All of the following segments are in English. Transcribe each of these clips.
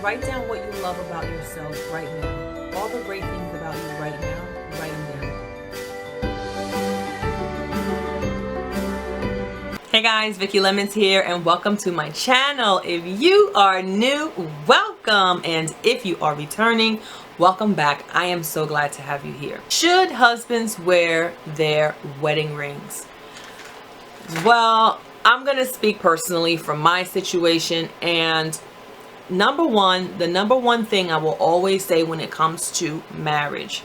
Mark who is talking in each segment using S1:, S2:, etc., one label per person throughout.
S1: Write down what you love about yourself right now. All the great things about you right now, write them down. Hey guys, Vicky Lemons here and welcome to my channel. If you are new, welcome. And if you are returning, welcome back. I am so glad to have you here. Should husbands wear their wedding rings? Well, I'm going to speak personally from my situation, and the number one thing I will always say when it comes to marriage,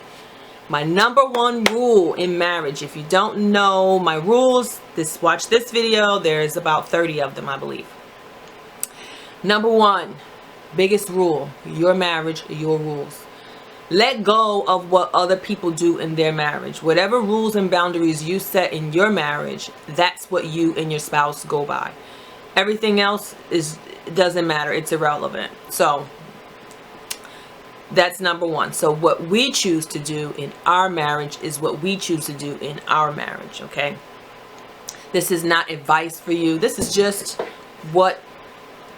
S1: my number one rule in marriage, if you don't know my rules, watch this video. There's about 30 of them, I believe. Number one, biggest rule, your marriage, your rules. Let go of what other people do in their marriage. Whatever rules and boundaries you set in your marriage, that's what you and your spouse go by. Everything else doesn't matter. It's irrelevant. So that's number one. So what we choose to do in our marriage is what we choose to do in our marriage, okay? This is not advice for you. This is just what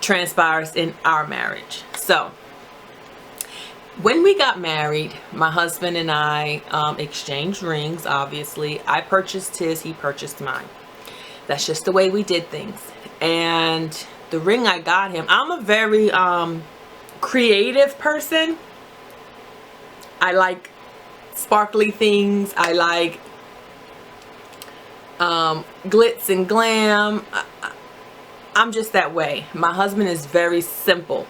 S1: transpires in our marriage. So when we got married, my husband and I exchanged rings, obviously. I purchased his, he purchased mine. That's just the way we did things. And the ring I got him, I'm a very creative person. I like sparkly things. I like glitz and glam. I'm just that way. My husband is very simple.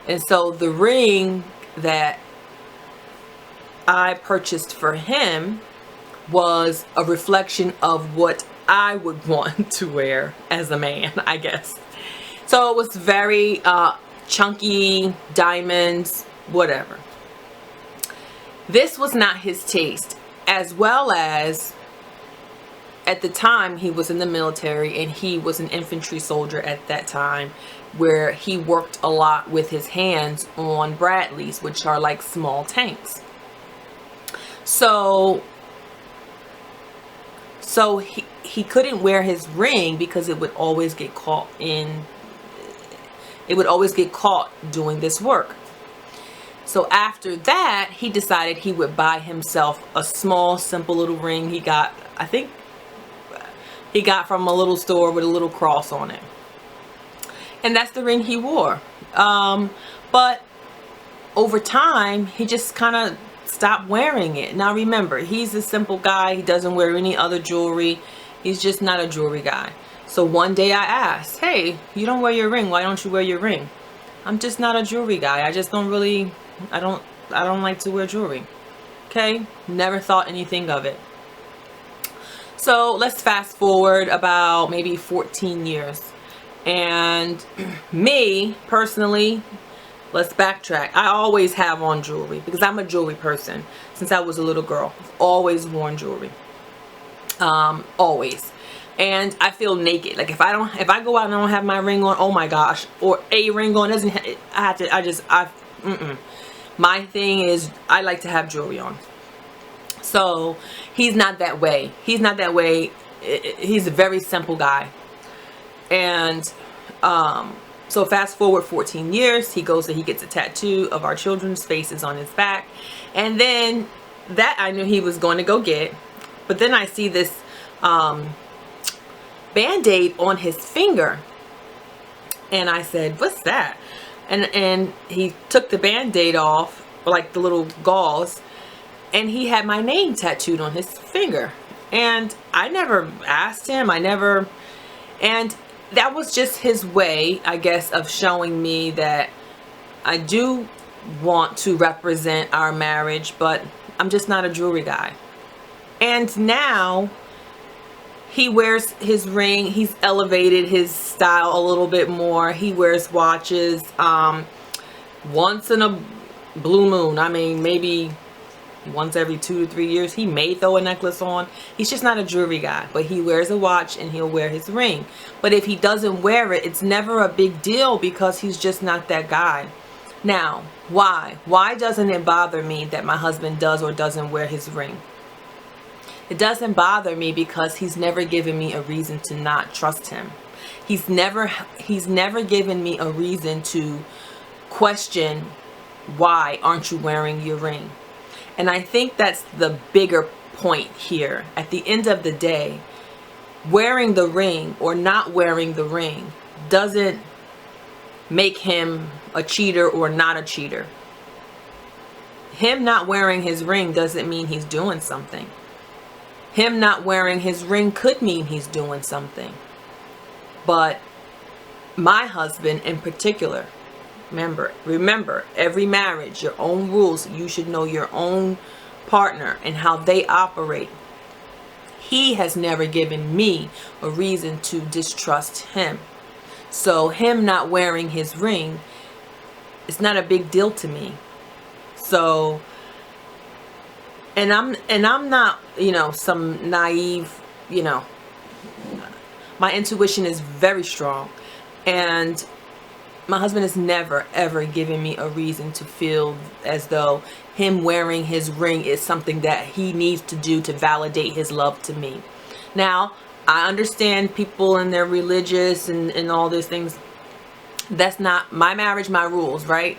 S1: And so the ring that I purchased for him was a reflection of what I would want to wear as a man, I guess. So it was very chunky, diamonds, whatever. This was not his taste, as well as at the time he was in the military and he was an infantry soldier at that time, where he worked a lot with his hands on Bradleys, which are like small tanks. So he couldn't wear his ring because it would always get caught doing this work. So after that, he decided he would buy himself a small, simple little ring he got, I think he got from a little store with a little cross on it. And that's the ring he wore. But over time, he just kind of stopped wearing it. Now remember, he's a simple guy. He doesn't wear any other jewelry. He's just not a jewelry guy. So one day I asked, hey, you don't wear your ring. Why don't you wear your ring? I'm just not a jewelry guy. I just don't really, I don't like to wear jewelry. Okay? Never thought anything of it. So let's fast forward about maybe 14 years. And me, personally, let's backtrack. I always have on jewelry because I'm a jewelry person. Since I was a little girl, I've always worn jewelry. Always. And I feel naked. Like if I go out and I don't have my ring on, oh my gosh, or a ring on, my thing is I like to have jewelry on. So he's not that way. He's not that way. He's a very simple guy. And so fast forward 14 years, he gets a tattoo of our children's faces on his back. And then that I knew he was going to go get. But then I see this Band-Aid on his finger. And I said, what's that? And he took the Band-Aid off, like the little gauze, and he had my name tattooed on his finger. And I never asked him. And that was just his way, I guess, of showing me that I do want to represent our marriage, but I'm just not a jewelry guy. And now he wears his ring. He's elevated his style a little bit more. He wears watches once in a blue moon. I mean, maybe once every 2 to 3 years he may throw a necklace on. He's just not a jewelry guy, but he wears a watch and he'll wear his ring. But if he doesn't wear it, it's never a big deal because he's just not that guy. Now, why doesn't it bother me that my husband does or doesn't wear his ring? It doesn't bother me because he's never given me a reason to not trust him. He's never given me a reason to question, why aren't you wearing your ring? And I think that's the bigger point here. At the end of the day, wearing the ring or not wearing the ring doesn't make him a cheater or not a cheater. Him not wearing his ring doesn't mean he's doing something. Him not wearing his ring could mean he's doing something. But my husband in particular, remember, every marriage, your own rules. You should know your own partner and how they operate. He has never given me a reason to distrust him. So him not wearing his ring, it's not a big deal to me. So, and I'm not, some naive, my intuition is very strong, and my husband has never ever given me a reason to feel as though him wearing his ring is something that he needs to do to validate his love to me. Now, I understand people and their religious and all these things. That's not my marriage, my rules, right?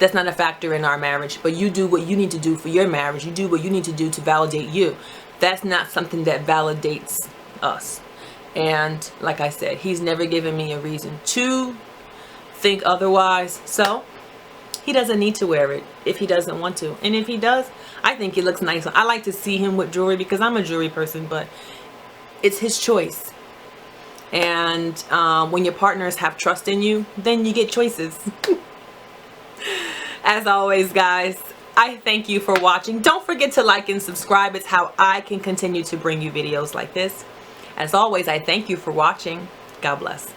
S1: That's not a factor in our marriage. But you do what you need to do for your marriage. You do what you need to do to validate you. That's not something that validates us. And like I said, he's never given me a reason to think otherwise. So he doesn't need to wear it if he doesn't want to. And if he does, I think it looks nice. I like to see him with jewelry because I'm a jewelry person, but it's his choice. And when your partners have trust in you, then you get choices. As always, guys, I thank you for watching. Don't forget to like and subscribe. It's how I can continue to bring you videos like this. As always, I thank you for watching. God bless.